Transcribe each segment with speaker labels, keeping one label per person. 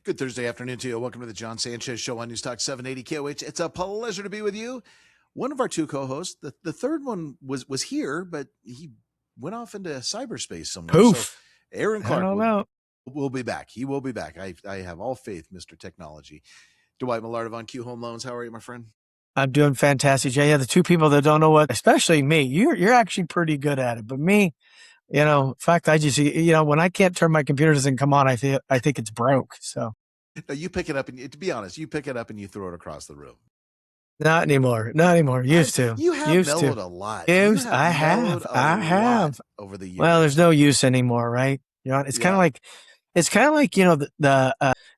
Speaker 1: Good Thursday afternoon to you. Welcome to the John Sanchez Show on News Talk 780 KOH. It's a pleasure to be with you. One of our two co-hosts, the third one was here, but he went off into cyberspace somewhere. So
Speaker 2: Poof.
Speaker 1: Aaron
Speaker 2: I
Speaker 1: Clark
Speaker 2: don't know.
Speaker 1: will be back. He will be back. I have all faith, Mr. Technology. Dwight Millard of On Q Home Loans. How are you, my friend?
Speaker 2: I'm doing fantastic, Jay. Yeah, the two people that don't know what, especially me, you're actually pretty good at it. But me, in fact, I just, when I can't turn my computer doesn't come on, I think it's broke. So
Speaker 1: No, you pick it up, and to be honest, you pick it up and you throw it across the room.
Speaker 2: not anymore. Not anymore. Used to.
Speaker 1: You have
Speaker 2: Used
Speaker 1: mellowed
Speaker 2: to.
Speaker 1: a lot.
Speaker 2: I have.
Speaker 1: Over the years.
Speaker 2: Well, there's no use anymore, right? It's kind of like, the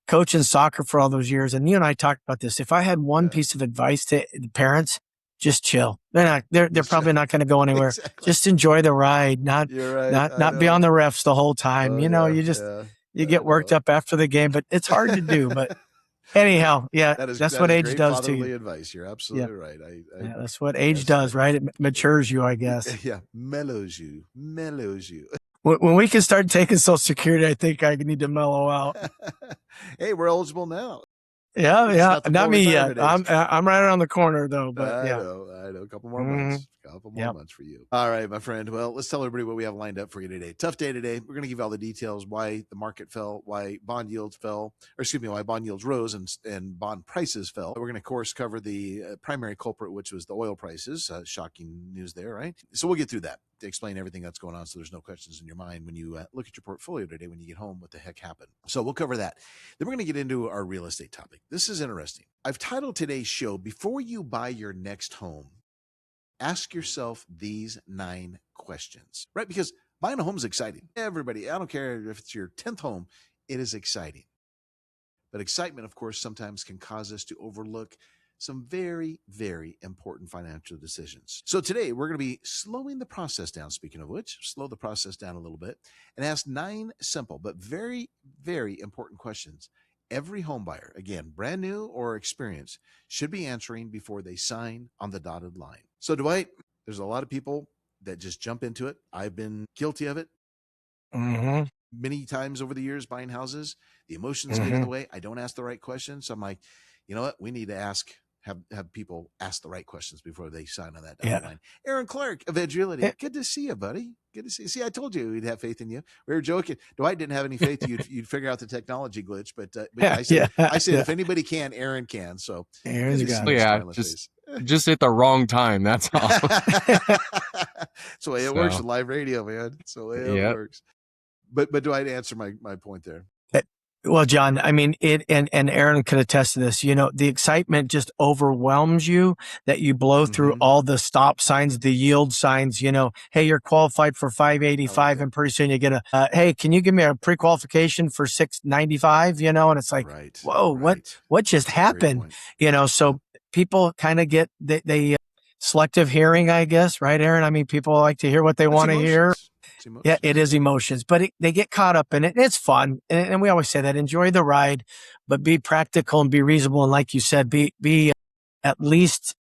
Speaker 2: coach in soccer for all those years. And you and I talked about this. If I had one piece of advice to the parents, just chill. They're probably not going to go anywhere.
Speaker 1: Exactly.
Speaker 2: Just enjoy the ride,
Speaker 1: You're right.
Speaker 2: not be on the refs the whole time. You get worked up after the game, but it's hard to do. But anyhow, that's what age does to you.
Speaker 1: Advice. You're absolutely right.
Speaker 2: That's what age does, right? It matures you, I guess.
Speaker 1: Yeah, mellows you.
Speaker 2: When we can start taking Social Security, I think I need to mellow out.
Speaker 1: Hey, we're eligible now.
Speaker 2: Yeah. Not me yet. I'm right around the corner though. But
Speaker 1: I know. A couple more months. Months for you. All right, my friend. Well, let's tell everybody what we have lined up for you today. Tough day today. We're going to give you all the details why the market fell, why bond yields fell, why bond yields rose and bond prices fell. We're going to, of course, cover the primary culprit, which was the oil prices. Shocking news there, right? So we'll get through that to explain everything that's going on so there's no questions in your mind when you look at your portfolio today when you get home what the heck happened. So we'll cover that. Then we're going to get into our real estate topic. This is interesting. I've titled today's show, Before You Buy Your Next Home, ask yourself these 9 questions, right? Because buying a home is exciting. Everybody, I don't care if it's your 10th home, it is exciting. But excitement, of course, sometimes can cause us to overlook some very, very important financial decisions. So today we're going to be slowing the process down. Speaking of which, slow the process down a little bit and ask 9 simple but very, very important questions every home buyer, again, brand new or experienced, should be answering before they sign on the dotted line. So Dwight, there's a lot of people that just jump into it. I've been guilty of it. Many times over the years buying houses. The emotions get in the way. I don't ask the right questions. So I'm like, you know what? We need to have people ask the right questions before they sign on that dotted line. Aaron Clark of Edge Realty. Good to see you, buddy. Good to see you. See, I told you we'd have faith in you. We were joking. Dwight didn't have any faith you'd figure out the technology glitch, but I said if anybody can, Aaron can. So
Speaker 2: Aaron's got
Speaker 3: it. Yeah, just at the wrong time. That's all.
Speaker 1: That's the way it works with live radio, man. That's the way it works. But Dwight, answer my point there.
Speaker 2: Well, John, I mean, and Aaron could attest to this, the excitement just overwhelms you that you blow through all the stop signs, the yield signs, hey, you're qualified for 585 and pretty soon you get hey, can you give me a pre-qualification for 695, and it's like, whoa, what just happened? So people kind of get, they selective hearing, I guess, right, Aaron? I mean, people like to hear what they want to hear. Yeah, it is emotions, but they get caught up in it. It's fun. And we always say that, enjoy the ride, but be practical and be reasonable. And like you said, be at least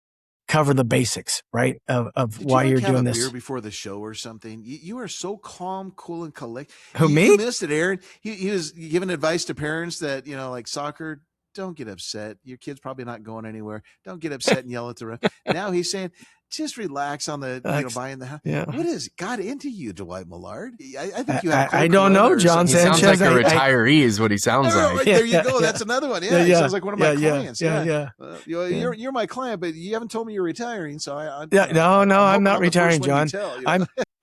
Speaker 2: cover the basics, right? Of why you're doing this.
Speaker 1: Beer before the show or something. You are so calm, cool, and collected.
Speaker 2: Me?
Speaker 1: You missed it, Aaron. He was giving advice to parents that, like soccer, don't get upset. Your kid's probably not going anywhere. Don't get upset and yell at the ref. Now he's saying, just relax on the, buying the house. Yeah. What has got into you, Dwight Millard? I think you have.
Speaker 2: I don't know, John Sanchez.
Speaker 3: He sounds like a retiree is what he sounds like.
Speaker 1: Right, there you go. That's another one. Yeah, he sounds like one of my clients. You're my client, but you haven't told me you're retiring. So
Speaker 2: I'm not retiring, John.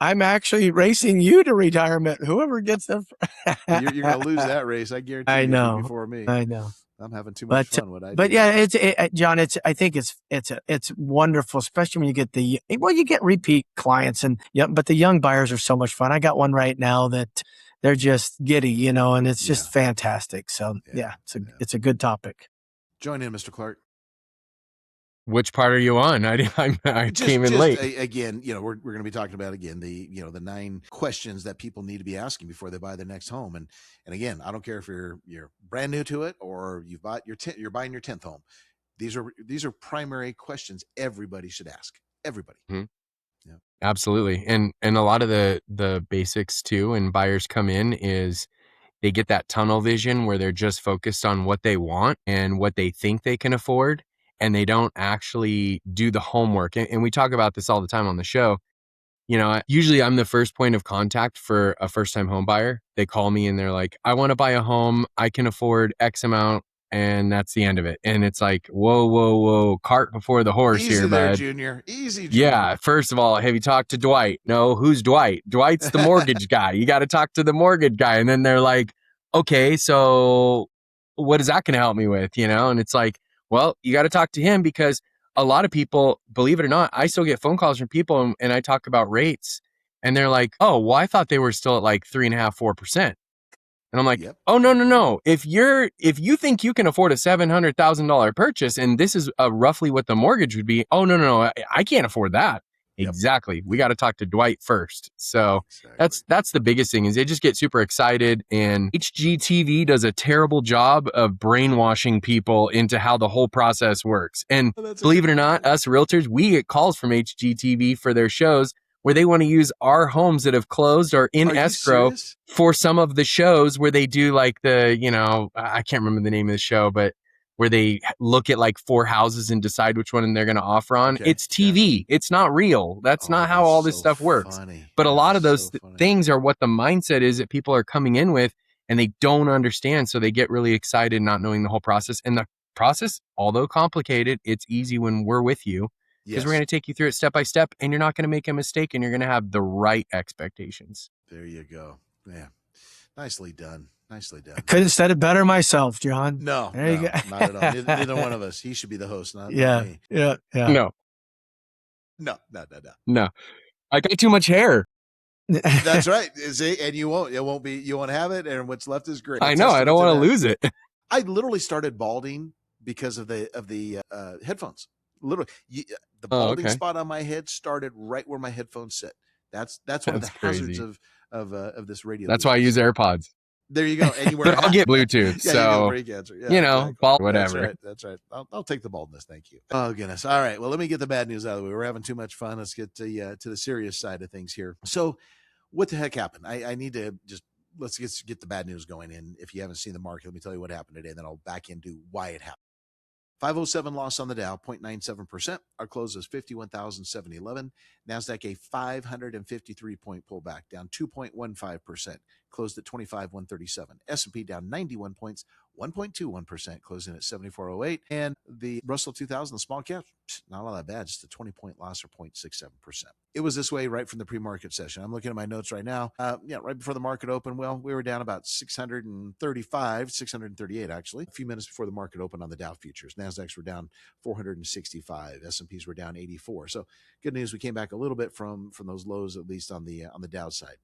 Speaker 2: I'm actually racing you to retirement. Whoever gets them.
Speaker 1: You're going to lose that race. I guarantee.
Speaker 2: I know.
Speaker 1: Before me.
Speaker 2: I know.
Speaker 1: I'm having too much fun with it.
Speaker 2: But yeah, John, I think it's wonderful, especially when you get you get repeat clients but the young buyers are so much fun. I got one right now that they're just giddy, and it's just fantastic. So it's a good topic.
Speaker 1: Join in, Mr. Clark.
Speaker 3: Which part are you on? I came in late.
Speaker 1: Again, we're going to be talking about the 9 questions that people need to be asking before they buy their next home. And again, I don't care if you're brand new to it or you're buying your 10th home. These are primary questions everybody should ask. Everybody.
Speaker 3: Mm-hmm. Yeah. Absolutely. And a lot of the basics too, and buyers come in is, they get that tunnel vision where they're just focused on what they want and what they think they can afford, and they don't actually do the homework. And we talk about this all the time on the show. Usually I'm the first point of contact for a first-time home buyer. They call me and they're like, I want to buy a home. I can afford X amount. And that's the end of it. And it's like, whoa, cart before the horse
Speaker 1: Easy
Speaker 3: here,
Speaker 1: there,
Speaker 3: bud.
Speaker 1: Junior. Easy, Junior.
Speaker 3: Yeah. First of all, have you talked to Dwight? No. Who's Dwight? Dwight's the mortgage guy. You got to talk to the mortgage guy. And then they're like, okay, so what is that going to help me with? And it's like, well, you got to talk to him, because a lot of people, believe it or not, I still get phone calls from people and I talk about rates and they're like, oh, well, I thought they were still at like 3.5%, 4%. And I'm like, oh, no. If you think you can afford a $700,000 purchase and this is roughly what the mortgage would be, oh, no, I can't afford that. Yep. Exactly. We got to talk to Dwight first. So that's the biggest thing, is they just get super excited, and HGTV does a terrible job of brainwashing people into how the whole process works. And believe it or not, us realtors, we get calls from HGTV for their shows where they want to use our homes that have closed or in escrow for some of the shows where they do like I can't remember the name of the show, but where they look at like 4 houses and decide which one they're going to offer on. Okay. It's TV. Yeah. It's not real. That's not how all this stuff works. But a lot of those things are what the mindset is that people are coming in with, and they don't understand. So they get really excited not knowing the whole process. And the process, although complicated, it's easy when we're with you, because we're going to take you through it step by step, and you're not going to make a mistake, and you're going to have the right expectations.
Speaker 1: There you go. Yeah. Nicely done. Nicely done.
Speaker 2: I couldn't have said it better myself, John.
Speaker 1: No, not at all. Neither one of us. He should be the host, not me.
Speaker 2: Yeah.
Speaker 1: No.
Speaker 3: I got too much hair.
Speaker 1: That's right. See, and you won't have it, and what's left is great.
Speaker 3: I know. I don't want to lose it.
Speaker 1: I literally started balding because of the headphones. Literally, the balding spot on my head started right where my headphones sit. That's one of the hazards of this radio.
Speaker 3: That's why I use AirPods.
Speaker 1: There you go. And you wear
Speaker 3: I'll get Bluetooth.
Speaker 1: Yeah,
Speaker 3: so
Speaker 1: you get brain cancer.
Speaker 3: Bald, whatever.
Speaker 1: That's right. I'll take the baldness. Thank you. Oh goodness. All right. Well, let me get the bad news out of the way. We're having too much fun. Let's get to the serious side of things here. So, what the heck happened? I need to let's get the bad news going in. If you haven't seen the market, let me tell you what happened today, and then I'll back into why it happened. 507 loss on the Dow, 0.97%. Our close is 51,711. NASDAQ a 553-point pullback, down 2.15%, closed at 25,137. S&P down 91 points, 1.21%, closing at 7408. And the Russell 2000, the small cap, not all that bad, just a 20-point loss or 0.67%. It was this way right from the pre-market session. I'm looking at my notes right now. Right before the market opened, well, we were down about 638 actually, a few minutes before the market opened on the Dow futures. NASDAQs were down 465. S&Ps were down 84. So good news, we came back a little bit from those lows, at least on the Dow side.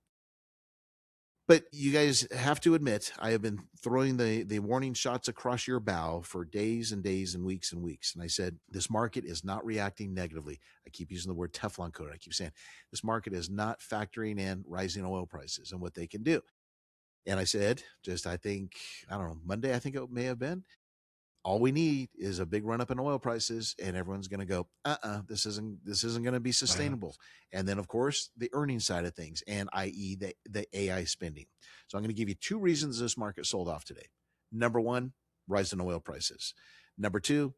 Speaker 1: But you guys have to admit, I have been throwing the warning shots across your bow for days and days and weeks. And I said, this market is not reacting negatively. I keep using the word Teflon coated. I keep saying this market is not factoring in rising oil prices and what they can do. And I said, Monday, I think it may have been, all we need is a big run up in oil prices, and everyone's going to go, this isn't going to be sustainable. And then, of course, the earnings side of things, and i.e. the AI spending. So I'm going to give you 2 reasons this market sold off today. Number 1, rise in oil prices. Number 2,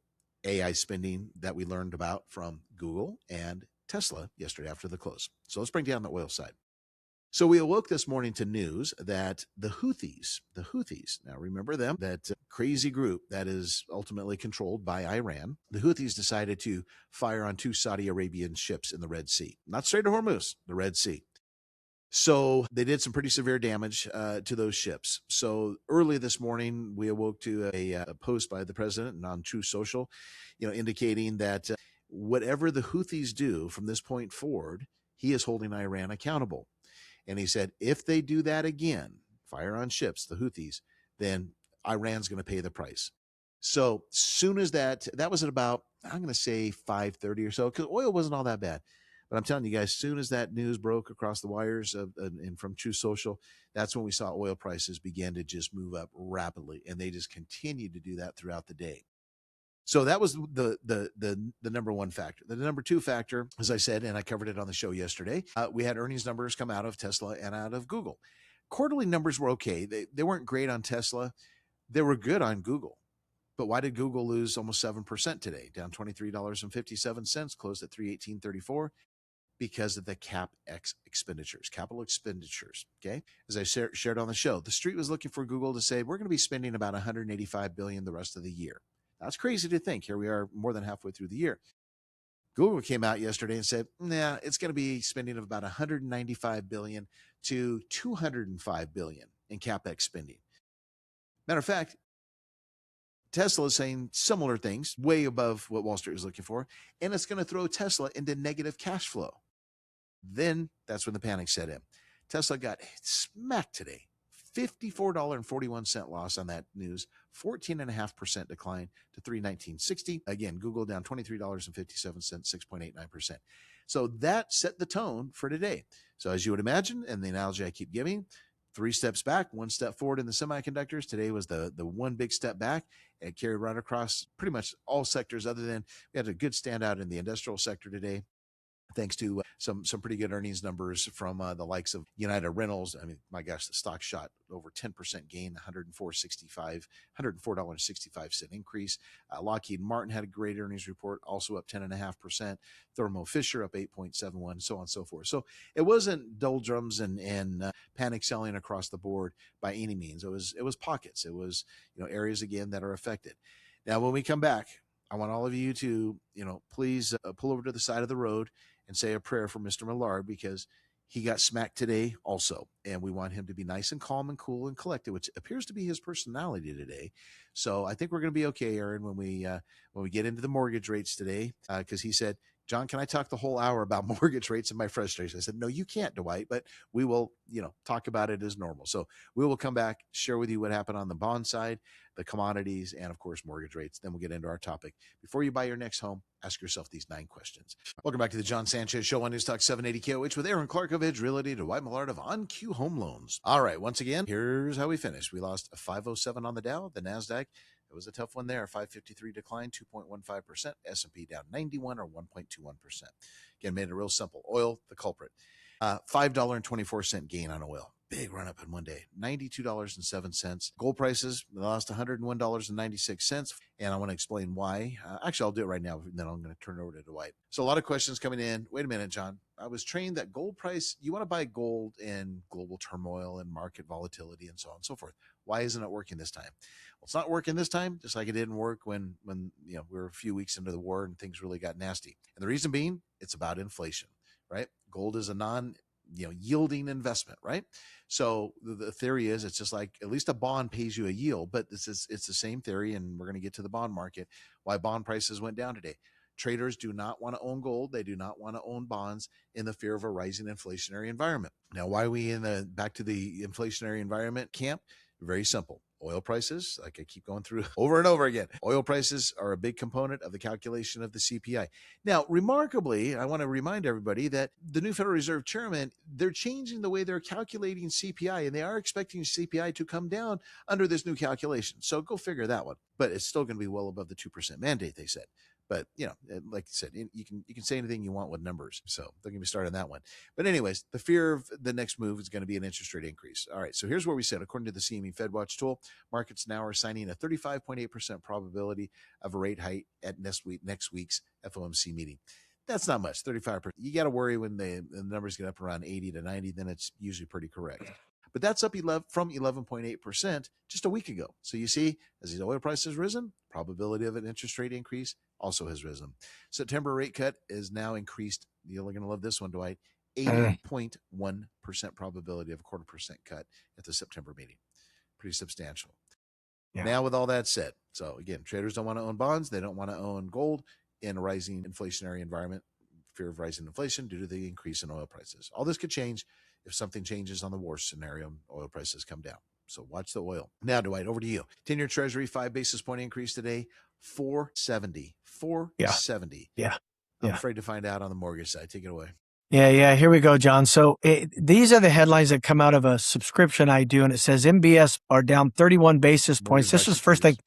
Speaker 1: AI spending that we learned about from Google and Tesla yesterday after the close. So let's bring down the oil side. So we awoke this morning to news that the Houthis, now remember them, that crazy group that is ultimately controlled by Iran, the Houthis decided to fire on 2 Saudi Arabian ships in the Red Sea, not Strait of Hormuz, the Red Sea. So they did some pretty severe damage to those ships. So early this morning, we awoke to a post by the president on True Social, indicating that whatever the Houthis do from this point forward, he is holding Iran accountable. And he said, if they do that again, fire on ships, the Houthis, then Iran's going to pay the price. So soon as that was at about, I'm going to say 5:30 or so, because oil wasn't all that bad. But I'm telling you guys, soon as that news broke across the wires and from True Social, that's when we saw oil prices begin to just move up rapidly. And they just continued to do that throughout the day. So that was the number 1 factor. The number 2 factor, as I said, and I covered it on the show yesterday, we had earnings numbers come out of Tesla and out of Google. Quarterly numbers were okay. They weren't great on Tesla. They were good on Google. But why did Google lose almost 7% today? Down $23.57, closed at 318.34 because of the CapEx expenditures, capital expenditures. Okay. As I shared on the show, the street was looking for Google to say, we're going to be spending about $185 billion the rest of the year. That's crazy to think. Here we are more than halfway through the year. Google came out yesterday and said, nah, it's going to be spending of about $195 billion to $205 billion in CapEx spending. Matter of fact, Tesla is saying similar things, way above what Wall Street is looking for, and it's going to throw Tesla into negative cash flow. Then that's when the panic set in. Tesla got smacked today. $54.41 loss on that news, 14.5% decline to $319.60. Again, Google down $23.57, 6.89%. So that set the tone for today. So as you would imagine, and the analogy I keep giving, 3 steps back, 1 step forward in the semiconductors. Today was the one big step back. It carried right across pretty much all sectors, other than we had a good standout in the industrial sector today, thanks to some pretty good earnings numbers from the likes of United Rentals. I mean, my gosh, the stock shot over 10% gain, $104.65 increase. Lockheed Martin had a great earnings report, also up 10.5%. Thermo Fisher up 8.71, so on and so forth. So it wasn't doldrums and panic selling across the board by any means. It was pockets. It was areas again that are affected. Now, when we come back, I want all of you to please pull over to the side of the road and say a prayer for Mr. Millard, because he got smacked today also. And we want him to be nice and calm and cool and collected, which appears to be his personality today. So I think we're going to be okay, Aaron, when we get into the mortgage rates today, because he said, John, can I talk the whole hour about mortgage rates and my frustration? I said, no, you can't, Dwight, but we will, talk about it as normal. So we will come back, share with you what happened on the bond side, the commodities, and of course, mortgage rates. Then we'll get into our topic. Before you buy your next home, ask yourself these 9 questions. Welcome back to the John Sanchez Show on News Talk 780 KOH with Aaron Clark of Edge Realty, Dwight Millard of OnQ Home Loans. All right, once again, here's how we finished. We lost a 507 on the Dow, the NASDAQ. It was a tough one there. 553 decline, 2.15%. S&P down 91 or 1.21%. Again, made it real simple. Oil, the culprit. $5.24 gain on oil. Big run up in one day. $92.07. Gold prices lost $101.96. And I want to explain why. Actually, I'll do it right now, and then I'm going to turn it over to Dwight. So a lot of questions coming in. Wait a minute, John. I was trained that gold price, you want to buy gold in global turmoil and market volatility and so on and so forth. Why isn't it working this time? Well, it's not working this time, just like it didn't work when we were a few weeks into the war and things really got nasty. And the reason being, it's about inflation, right? Gold is a non-yielding investment, right? So the theory is it's just like, at least a bond pays you a yield, but it's the same theory, and we're going to get to the bond market, why bond prices went down today. Traders do not want to own gold. They do not want to own bonds in the fear of a rising inflationary environment. Now, why are we back to the inflationary environment camp? Very simple. Oil prices, like I keep going through over and over again, oil prices are a big component of the calculation of the CPI. Now, remarkably, I want to remind everybody that the new Federal Reserve chairman, they're changing the way they're calculating CPI, and they are expecting CPI to come down under this new calculation. So go figure that one. But it's still going to be well above the 2% mandate, they said. But, like I said, you can say anything you want with numbers. So don't get me started on that one. But anyways, the fear of the next move is going to be an interest rate increase. All right, so here's where we sit. According to the CME FedWatch tool, markets now are assigning a 35.8% probability of a rate hike at next week's FOMC meeting. That's not much, 35%. You got to worry when the numbers get up around 80 to 90, then it's usually pretty correct. But that's up from 11.8% just a week ago. So you see, as the oil price has risen, probability of an interest rate increase also has risen. September rate cut is now increased. You're going to love this one, Dwight. 80.1% probability of a 0.25% cut at the September meeting. Pretty substantial. Yeah. Now, with all that said, so again, traders don't want to own bonds. They don't want to own gold in a rising inflationary environment, fear of rising inflation due to the increase in oil prices. All this could change if something changes on the war scenario, oil prices come down. So watch the oil. Now, Dwight, over to you. 10-year Treasury, 5 basis point increase today, 470. 470.
Speaker 2: Yeah.
Speaker 1: I'm afraid to find out on the mortgage side. Take it away.
Speaker 2: Yeah. Here we go, John. So these are the headlines that come out of a subscription I do, and it says MBS are down 31 basis points. This is first thing.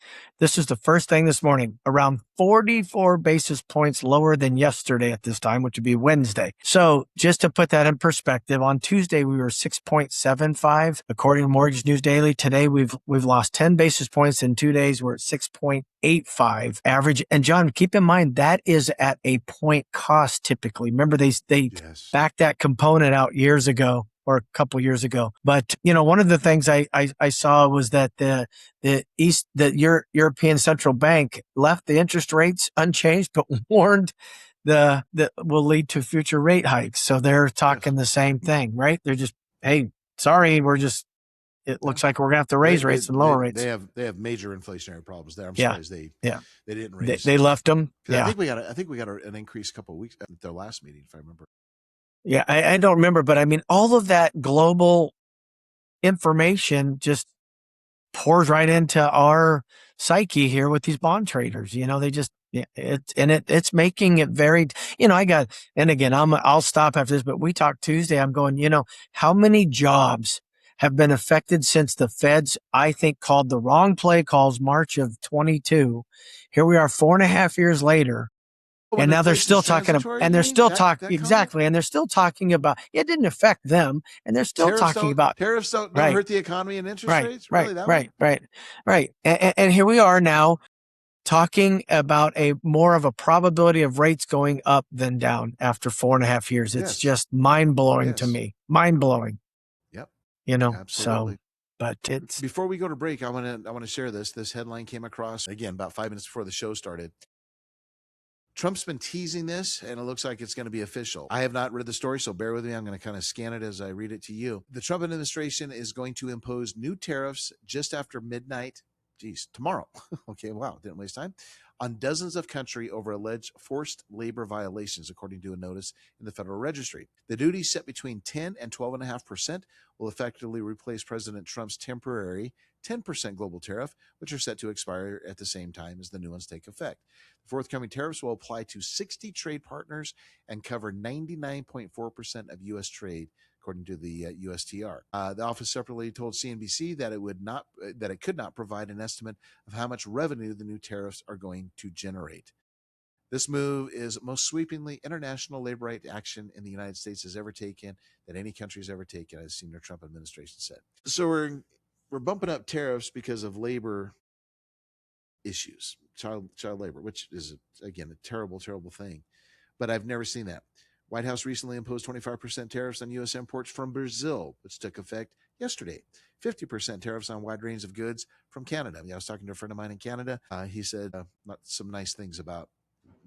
Speaker 2: This is the first thing this morning, around 44 basis points lower than yesterday at this time, which would be Wednesday. So just to put that in perspective, on Tuesday we were 6.75 according to Mortgage News Daily. Today we've lost 10 basis points in 2 days. We're at 6.85 average. And John, keep in mind that is at a point cost typically. Remember they backed that component out years ago or a couple years ago. But one of the things I saw was that the European Central Bank left the interest rates unchanged, but warned that will lead to future rate hikes. So they're talking the same thing, right? They're just, hey, sorry, it looks like we're gonna have to raise rates and lower rates.
Speaker 1: They have major inflationary problems there. I'm surprised they didn't raise.
Speaker 2: They left them.
Speaker 1: Yeah, I think we got an increase a couple of weeks at their last meeting, if I remember.
Speaker 2: Yeah, I don't remember, but I mean, all of that global information just pours right into our psyche here with these bond traders. They just it's making it very. And again, I'll stop after this, but we talked Tuesday. I'm going. How many jobs have been affected since the Feds, I think, called the wrong play calls March of 22. Here we are 4.5 years later. And now they're still talking about, and they're still talking exactly, and they're still talking about it didn't affect them, and they're still talking about
Speaker 1: tariffs don't hurt the economy and interest rates.
Speaker 2: Right. And here we are now talking about a more of a probability of rates going up than down after 4.5 years. It's just mind blowing to me. Mind blowing.
Speaker 1: Yep.
Speaker 2: Absolutely. So. But it's
Speaker 1: before we go to break, I want to share this. This headline came across again about 5 minutes before the show started. Trump's been teasing this, and it looks like it's going to be official. I have not read the story, so bear with me. I'm going to kind of scan it as I read it to you. The Trump administration is going to impose new tariffs just after midnight. Tomorrow. Okay, wow, didn't waste time. On dozens of countries over alleged forced labor violations, according to a notice in the Federal Registry. The duties set between 10 and 12.5% will effectively replace President Trump's temporary 10% global tariff, which are set to expire at the same time as the new ones take effect. The forthcoming tariffs will apply to 60 trade partners and cover 99.4% of U.S. trade, according to the USTR. The office separately told CNBC that it could not provide an estimate of how much revenue the new tariffs are going to generate. This move is most sweepingly international labor right action in the United States has ever taken, that any country has ever taken, as the senior Trump administration said. So we're bumping up tariffs because of labor issues, child labor, which is, again, a terrible, terrible thing. But I've never seen that. White House recently imposed 25% tariffs on U.S. imports from Brazil, which took effect yesterday. 50% tariffs on a wide range of goods from Canada. I was talking to a friend of mine in Canada. He said some nice things about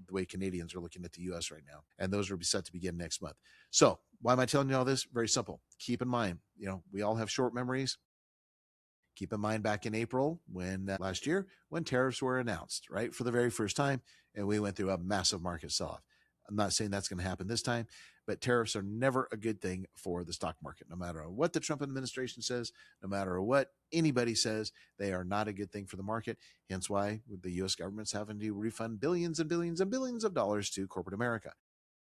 Speaker 1: the way Canadians are looking at the U.S. right now. And those are set to begin next month. So why am I telling you all this? Very simple. Keep in mind, we all have short memories. Keep in mind back in April last year when tariffs were announced, right, for the very first time, and we went through a massive market sell-off. I'm not saying that's going to happen this time, but tariffs are never a good thing for the stock market. No matter what the Trump administration says, no matter what anybody says, they are not a good thing for the market. Hence why the U.S. government's having to refund billions and billions and billions of dollars to corporate America.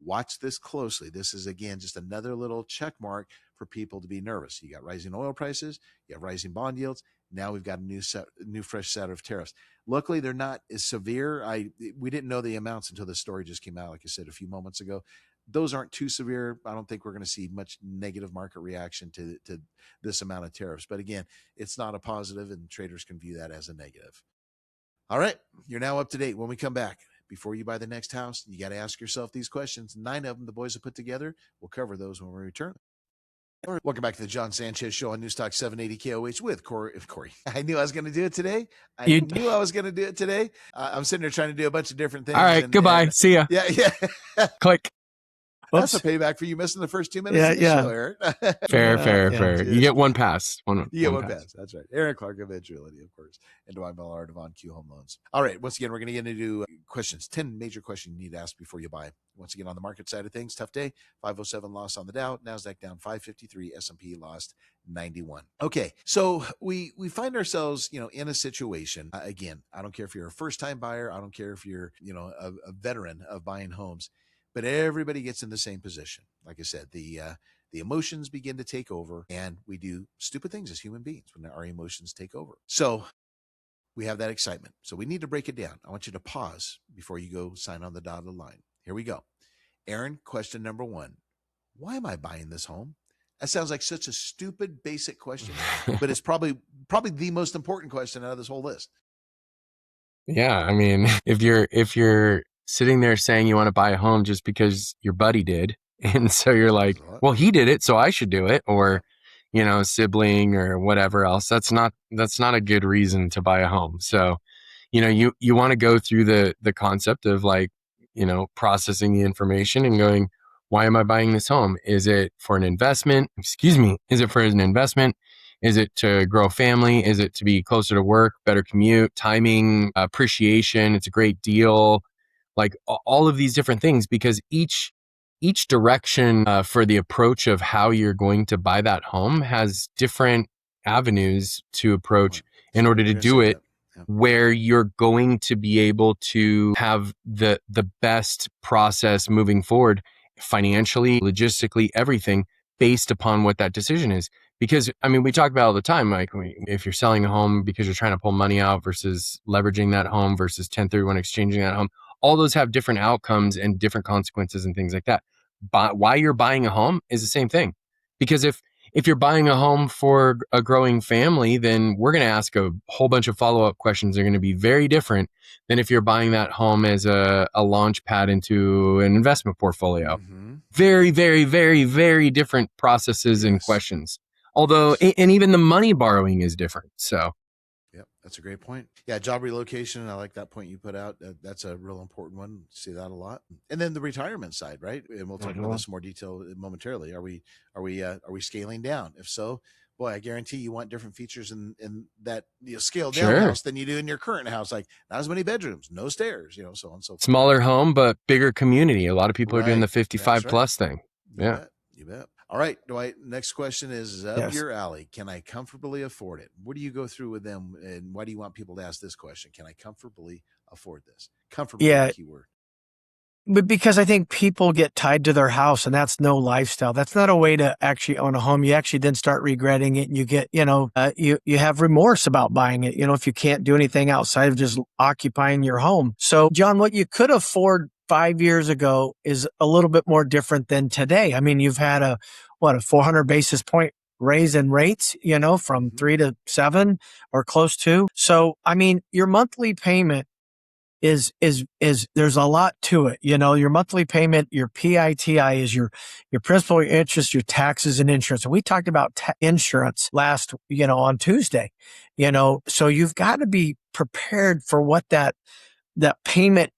Speaker 1: Watch this closely. This is, again, just another little check mark for people to be nervous. You got rising oil prices, you have rising bond yields. Now we've got a new fresh set of tariffs. Luckily, they're not as severe. We didn't know the amounts until the story just came out, like I said a few moments ago. Those aren't too severe. I don't think we're going to see much negative market reaction to this amount of tariffs. But again, it's not a positive, and traders can view that as a negative. All right, you're now up to date. When we come back, before you buy the next house, you got to ask yourself these questions. 9 of them the boys have put together. We'll cover those when we return. Welcome back to the John Sanchez Show on Newstalk 780 KOH with Corey. I knew I was going to do it today. I'm sitting there trying to do a bunch of different things.
Speaker 3: All right, goodbye. See ya.
Speaker 1: Yeah.
Speaker 3: Click.
Speaker 1: That's a payback for you missing the first 2 minutes of the show, Aaron.
Speaker 3: Fair. You get one pass.
Speaker 1: You get one pass. That's right. Aaron Clark of Edge Realty, of course, and Dwight Millard of On Q Home Loans. All right. Once again, we're going to get into questions. 10 major questions you need to ask before you buy. Once again, on the market side of things, tough day. 507 loss on the Dow. NASDAQ down 553. S&P lost 91. Okay. So we find ourselves, in a situation. Again, I don't care if you're a first-time buyer. I don't care if you're, a veteran of buying homes. but everybody gets in the same position. Like I said, the emotions begin to take over, and we do stupid things as human beings when our emotions take over. So we have that excitement. So we need to break it down. I want you to pause before you go sign on the dotted line. Here we go. Aaron, question number one. Why am I buying this home? That sounds like such a stupid, basic question, but it's probably the most important question out of this whole list.
Speaker 3: Yeah, I mean, if you're sitting there saying you want to buy a home just because your buddy did, and so you're like, well, he did it, so I should do it, or sibling or whatever else, that's not a good reason to buy a home. So, you want to go through the concept of like, processing the information and going, why am I buying this home? Is it for an investment? Excuse me. Is it for an investment? Is it to grow a family? Is it to be closer to work, better commute, timing, appreciation? It's a great deal. Like all of these different things, because each direction for the approach of how you're going to buy that home has different avenues to approach in order to do it, where you're going to be able to have the best process moving forward, financially, logistically, everything based upon what that decision is. Because I mean, we talk about all the time, like if you're selling a home because you're trying to pull money out versus leveraging that home versus 1031 exchanging that home, all those have different outcomes and different consequences and things like that. But why you're buying a home is the same thing. Because if you're buying a home for a growing family, then we're going to ask a whole bunch of follow-up questions. They're going to be very different than if you're buying that home as a launch pad into an investment portfolio. Mm-hmm. Very, very, very, very different processes and questions. Although, and even the money borrowing is different. So.
Speaker 1: Yep, that's a great point. Yeah, job relocation. I like that point you put out. That's a real important one. See that a lot. And then the retirement side, right? And we'll talk about this in more detail momentarily. Are we scaling down? If so, boy, I guarantee you want different features in that scaled down house than you do in your current house. Like not as many bedrooms, no stairs, so on and so forth.
Speaker 3: Smaller home, but bigger community. A lot of people are doing the 55 plus thing.
Speaker 1: You bet. All right, Dwight, next question is up your alley. Can I comfortably afford it? What do you go through with them, and why do you want people to ask this question? Can I comfortably afford this? Comfortably, keyword.
Speaker 2: But because I think people get tied to their house, and that's no lifestyle. That's not a way to actually own a home. You actually then start regretting it, and you get, you have remorse about buying it, if you can't do anything outside of just occupying your home. So, John, what you could afford 5 years ago is a little bit more different than today. I mean, you've had a 400 basis point raise in rates, from 3 to 7 or close to. So, I mean, your monthly payment is there's a lot to it. Your monthly payment, your PITI is your principal, your interest, your taxes and insurance. And we talked about insurance last, on Tuesday, so you've got to be prepared for what that payment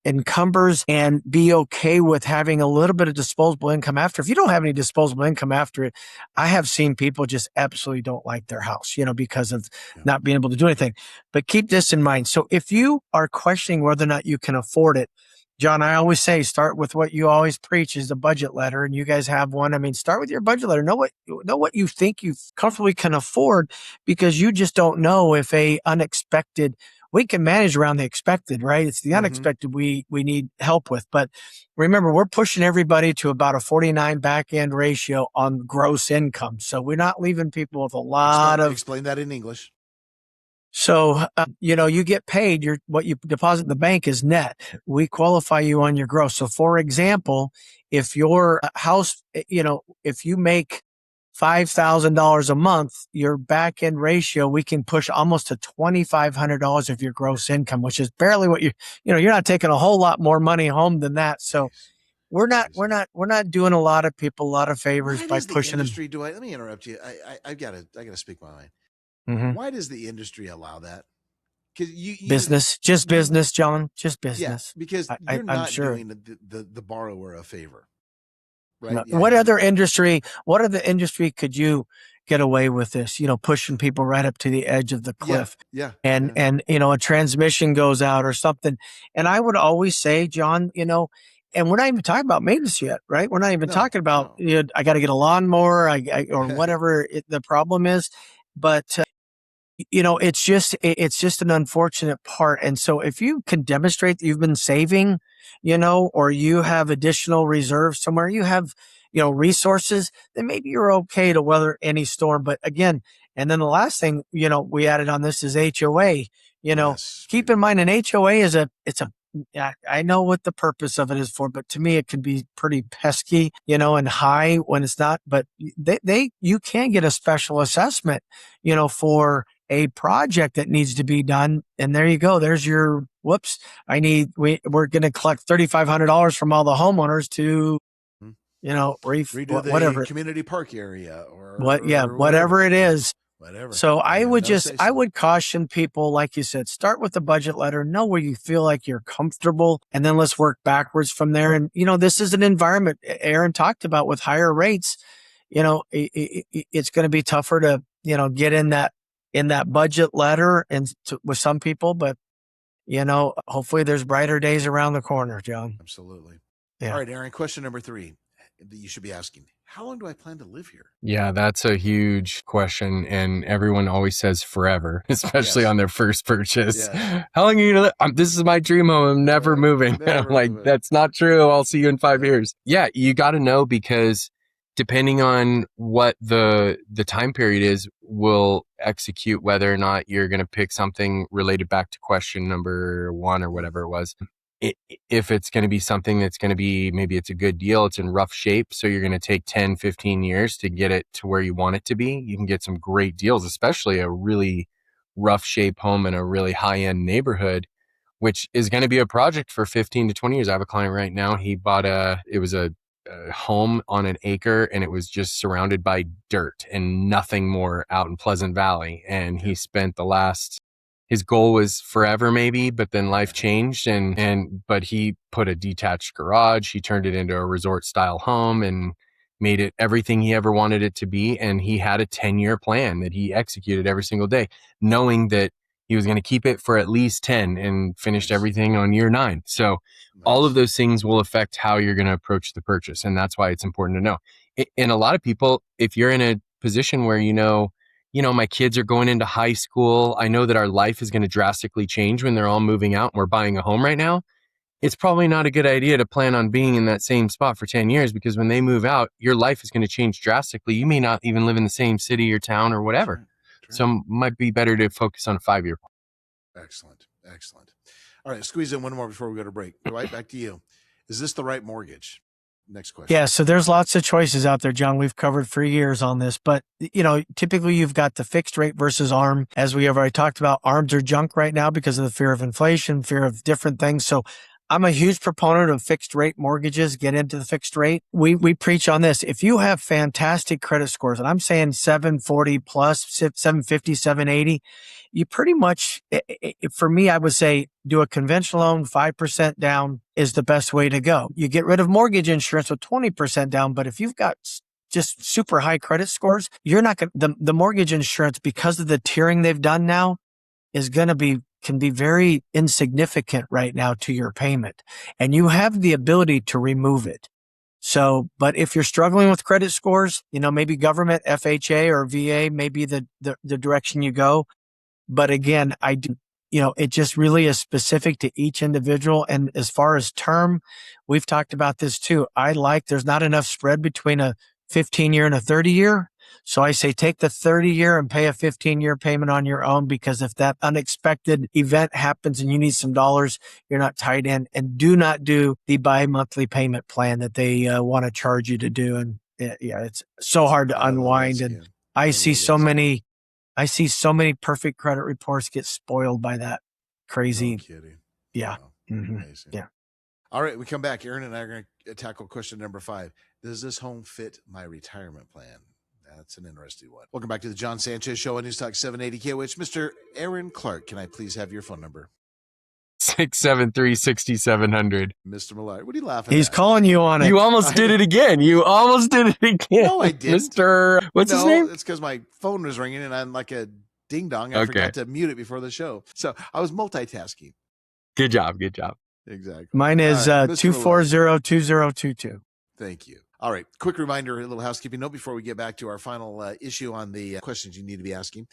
Speaker 2: encumbers, and be okay with having a little bit of disposable income after. If you don't have any disposable income after it, I have seen people just absolutely don't like their house, because of not being able to do anything. But keep this in mind. So if you are questioning whether or not you can afford it, John, I always say, start with what you always preach is the budget letter, and you guys have one. I mean, start with your budget letter. Know what you think you comfortably can afford, because you just don't know if we can manage around the expected, right? It's the unexpected we need help with. But remember, we're pushing everybody to about a 49 back end ratio on gross income. So we're not leaving people with a lot of.
Speaker 1: Explain that in English.
Speaker 2: So, you get paid, what you deposit in the bank is net. We qualify you on your gross. So for example, if your house, if you make $5,000 a month, your back end ratio, we can push almost to $2,500 of your gross income, which is barely what you're not taking a whole lot more money home than that. So we're not doing a lot of people a lot of favors by pushing them.
Speaker 1: Dwight, let me interrupt you. I gotta speak my mind. Mm-hmm. Why does the industry allow that? Because
Speaker 2: business, John, just business.
Speaker 1: Yeah, because you're not doing the borrower a favor. Right?
Speaker 2: No. Yeah, what other industry could you get away with this? Pushing people right up to the edge of the cliff. And a transmission goes out or something. And I would always say, John, and we're not even talking about maintenance yet, right? We're not even talking about I got to get a lawnmower, or whatever the problem is. But it's just an unfortunate part. And so if you can demonstrate that you've been saving, or you have additional reserves somewhere, you have, resources, then maybe you're okay to weather any storm. But again, and then the last thing, we added on this is HOA.
Speaker 1: Yes,
Speaker 2: Keep
Speaker 1: baby.
Speaker 2: in mind an HOA I know what the purpose of it is for, but to me it can be pretty pesky, and high when it's not. But you can get a special assessment, for a project that needs to be done. And there you go. There's your whoops. We're going to collect $3,500 from all the homeowners to,
Speaker 1: redo the
Speaker 2: whatever
Speaker 1: community park area or
Speaker 2: whatever it is.
Speaker 1: Whatever.
Speaker 2: So I would
Speaker 1: I
Speaker 2: would caution people, like you said, start with the budget letter, know where you feel like you're comfortable, and then let's work backwards from there. And, this is an environment Aaron talked about with higher rates. It's going to be tougher to, get in that budget letter with some people, but hopefully there's brighter days around the corner, John.
Speaker 1: Absolutely.
Speaker 2: Yeah.
Speaker 1: All right, Aaron, question number 3 that you should be asking. How long do I plan to live here?
Speaker 3: Yeah, that's a huge question. And everyone always says forever, especially on their first purchase. Yeah. How long are you going to live? This is my dream home. I'm never moving. I'm like, that's not true. I'll see you in 5 years. Yeah, you got to know, because depending on what the time period is, will execute whether or not you're going to pick something related back to question number 1 or whatever it was. If it's going to be something that's going to be, maybe it's a good deal, it's in rough shape, so you're going to take 10, 15 years to get it to where you want it to be. You can get some great deals, especially a really rough shape home in a really high-end neighborhood, which is going to be a project for 15 to 20 years. I have a client right now. He bought a home on an acre, and it was just surrounded by dirt and nothing more out in Pleasant Valley. And he spent his goal was forever maybe, but then life changed but he put a detached garage. He turned it into a resort style home and made it everything he ever wanted it to be. And he had a 10-year plan that he executed every single day, knowing that he was going to keep it for at least 10 and finished everything on year 9. So all of those things will affect how you're going to approach the purchase. And that's why it's important to know. And a lot of people, if you're in a position where, my kids are going into high school, I know that our life is going to drastically change when they're all moving out and we're buying a home right now. It's probably not a good idea to plan on being in that same spot for 10 years, because when they move out, your life is going to change drastically. You may not even live in the same city or town or whatever. That's right. So it might be better to focus on a 5-year plan.
Speaker 1: Excellent. All right, squeeze in one more before we go to break. Dwight, back to you. Is this the right mortgage? Next question.
Speaker 2: Yeah, so there's lots of choices out there, John. We've covered for years on this, but typically you've got the fixed rate versus ARM. As we have already talked about, ARMs are junk right now because of the fear of inflation, fear of different things. So I'm a huge proponent of fixed rate mortgages. Get into the fixed rate. We preach on this. If you have fantastic credit scores, and I'm saying 740 plus, 750, 780, you pretty much, for me, I would say do a conventional loan, 5% down is the best way to go. You get rid of mortgage insurance with 20% down, but if you've got just super high credit scores, you're not going to, the mortgage insurance, because of the tiering they've done now, can be very insignificant right now to your payment, and you have the ability to remove it. So, but if you're struggling with credit scores, maybe government, FHA or VA may be the direction you go. But again, it just really is specific to each individual. And as far as term, we've talked about this too. There's not enough spread between a 15-year and a 30-year. So I say take the 30-year and pay a 15-year payment on your own, because if that unexpected event happens and you need some dollars, you're not tied in. And do not do the bi-monthly payment plan that they want to charge you to do. And it's so hard to unwind. And I see so many perfect credit reports get spoiled by that crazy.
Speaker 1: No kidding.
Speaker 2: Yeah.
Speaker 1: Wow.
Speaker 2: Mm-hmm.
Speaker 1: Amazing.
Speaker 2: Yeah.
Speaker 1: All right, we come back. Aaron and I are going to tackle question number 5. Does this home fit my retirement plan? That's an interesting one. Welcome back to the John Sanchez Show on News Talk 780 KOH. Mr. Aaron Clark, can I please have your phone number?
Speaker 3: 673-6700.
Speaker 1: Mr. Millard, what are you laughing
Speaker 2: He's
Speaker 1: at?
Speaker 2: calling you on it.
Speaker 3: You almost did it again. No,
Speaker 1: I didn't.
Speaker 3: Mr. What's his name?
Speaker 1: It's because my phone was ringing and I'm like a ding dong. I forgot to mute it before the show. So I was multitasking.
Speaker 3: Good job.
Speaker 1: Exactly.
Speaker 2: Mine is 240-2022.
Speaker 1: Thank you. All right. Quick reminder, a little housekeeping note before we get back to our final issue on the questions you need to be asking.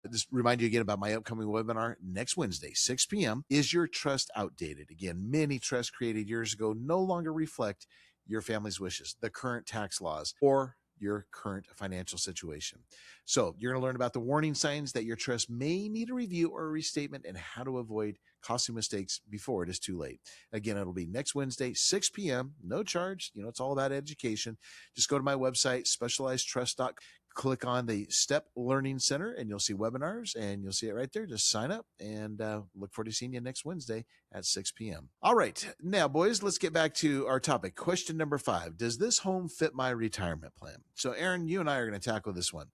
Speaker 1: Just remind you again about my upcoming webinar next Wednesday, 6 p.m. Is your trust outdated? Again, many trusts created years ago no longer reflect your family's wishes, the current tax laws, or your current financial situation. So you're going to learn about the warning signs that your trust may need a review or a restatement and how to avoid costly mistakes before it is too late. Again, it'll be next Wednesday, 6 p.m., no charge. It's all about education. Just go to my website, specializedtrust.com. Click on the Step Learning Center and you'll see webinars and you'll see it right there. Just sign up and look forward to seeing you next Wednesday at 6 p.m. All right. Now, boys, let's get back to our topic. Question number 5. Does this home fit my retirement plan? So, Aaron, you and I are going to tackle this one.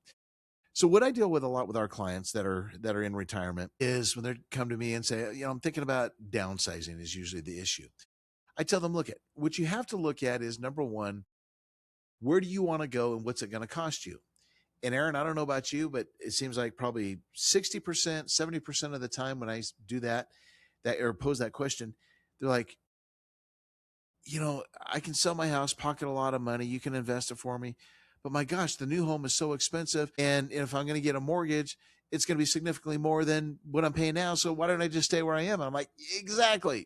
Speaker 1: So what I deal with a lot with our clients that are in retirement is when they come to me and say, I'm thinking about downsizing is usually the issue. I tell them, look, what you have to look at is, number one, where do you want to go and what's it going to cost you? And Aaron, I don't know about you, but it seems like probably 60%, 70% of the time when I do that or pose that question, they're like, I can sell my house, pocket a lot of money. You can invest it for me. But my gosh, the new home is so expensive. And if I'm going to get a mortgage, it's going to be significantly more than what I'm paying now. So why don't I just stay where I am? And I'm like, exactly.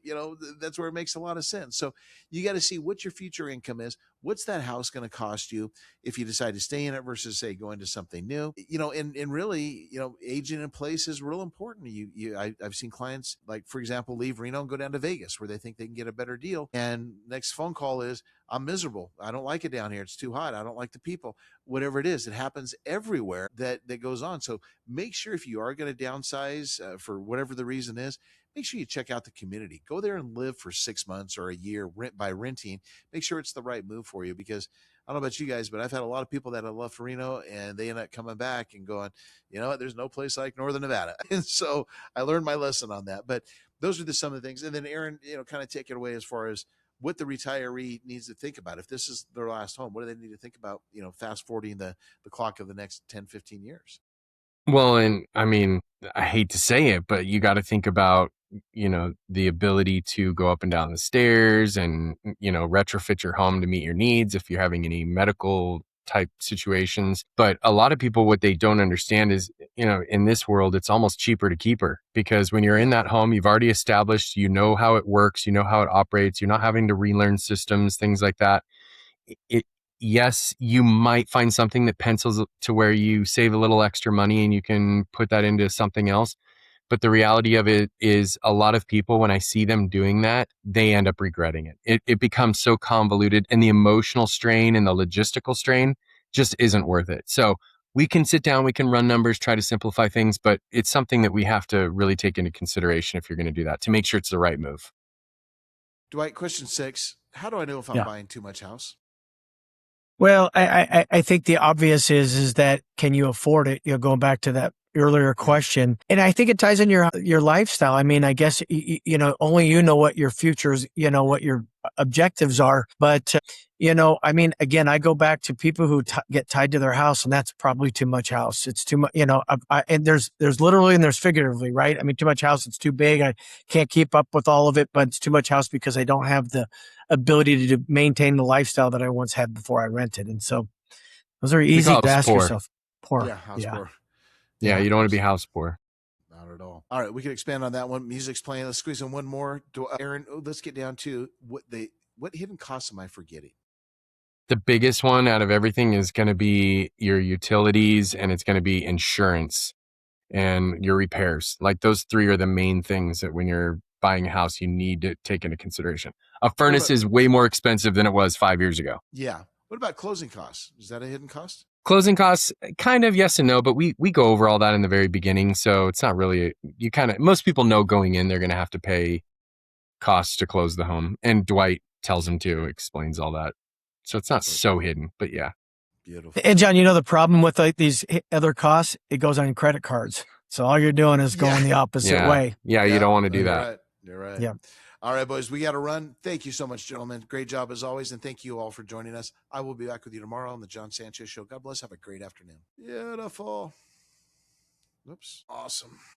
Speaker 1: That's where it makes a lot of sense. So you got to see what your future income is. What's that house going to cost you if you decide to stay in it versus, say, going to something new? And really, aging in place is real important. I've seen clients, like, for example, leave Reno and go down to Vegas where they think they can get a better deal. And next phone call is, I'm miserable. I don't like it down here. It's too hot. I don't like the people. Whatever it is, it happens everywhere that goes on. So make sure if you are going to downsize for whatever the reason is, make sure you check out the community. Go there and live for 6 months or a year by renting. Make sure it's the right move for you, because I don't know about you guys, but I've had a lot of people that have left Reno and they end up coming back and going, you know what, there's no place like Northern Nevada. And so I learned my lesson on that. But those are some of the things. And then Aaron, kind of take it away as far as what the retiree needs to think about. If this is their last home, what do they need to think about, fast forwarding the clock of the next 10, 15 years?
Speaker 3: Well, and I mean, I hate to say it, but you got to think about, the ability to go up and down the stairs and, retrofit your home to meet your needs if you're having any medical type situations. But a lot of people, what they don't understand is, in this world, it's almost cheaper to keep her, because when you're in that home, you've already established, how it works, how it operates. You're not having to relearn systems, things like that. Yes, you might find something that pencils to where you save a little extra money and you can put that into something else. But the reality of it is, a lot of people, when I see them doing that, they end up regretting it. It becomes so convoluted, and the emotional strain and the logistical strain just isn't worth it. So we can sit down, we can run numbers, try to simplify things, but it's something that we have to really take into consideration if you're going to do that, to make sure it's the right move.
Speaker 1: Dwight, question 6. How do I know if I'm buying too much house?
Speaker 2: Well, I think the obvious is that, can you afford it? Going back to that earlier question. And I think it ties in your lifestyle. I mean, I guess, only you know what your futures, what your objectives are. But, I mean, again, I go back to people who get tied to their house, and that's probably too much house. It's too much, and there's literally and there's figuratively, right? I mean, too much house, it's too big. I can't keep up with all of it, but it's too much house because I don't have the ability to maintain the lifestyle that I once had before I rented. And so those are easy to ask yourself. Poor.
Speaker 1: Yeah, house poor.
Speaker 3: Yeah, you don't want to be house poor.
Speaker 1: Not at all. All right, we can expand on that one. Music's playing. Let's squeeze in one more. Aaron, let's get down to what hidden costs am I forgetting?
Speaker 3: The biggest one out of everything is going to be your utilities, and it's going to be insurance and your repairs. Like, those 3 are the main things that when you're buying a house, you need to take into consideration. A furnace is way more expensive than it was 5 years ago.
Speaker 1: Yeah. What about closing costs? Is that a hidden cost?
Speaker 3: Closing costs, kind of yes and no, but we go over all that in the very beginning. So it's not really, most people know going in, they're going to have to pay costs to close the home. And Dwight tells them to, explains all that. So it's not so hidden, but yeah.
Speaker 1: Beautiful.
Speaker 2: And John, the problem with these other costs, it goes on credit cards. So all you're doing is going the opposite way.
Speaker 3: Yeah, you don't want to do that.
Speaker 1: Right. You're right.
Speaker 2: Yeah.
Speaker 1: All right, boys, we got to run. Thank you so much, gentlemen. Great job as always. And thank you all for joining us. I will be back with you tomorrow on the John Sanchez Show. God bless. Have a great afternoon. Beautiful. Whoops. Awesome.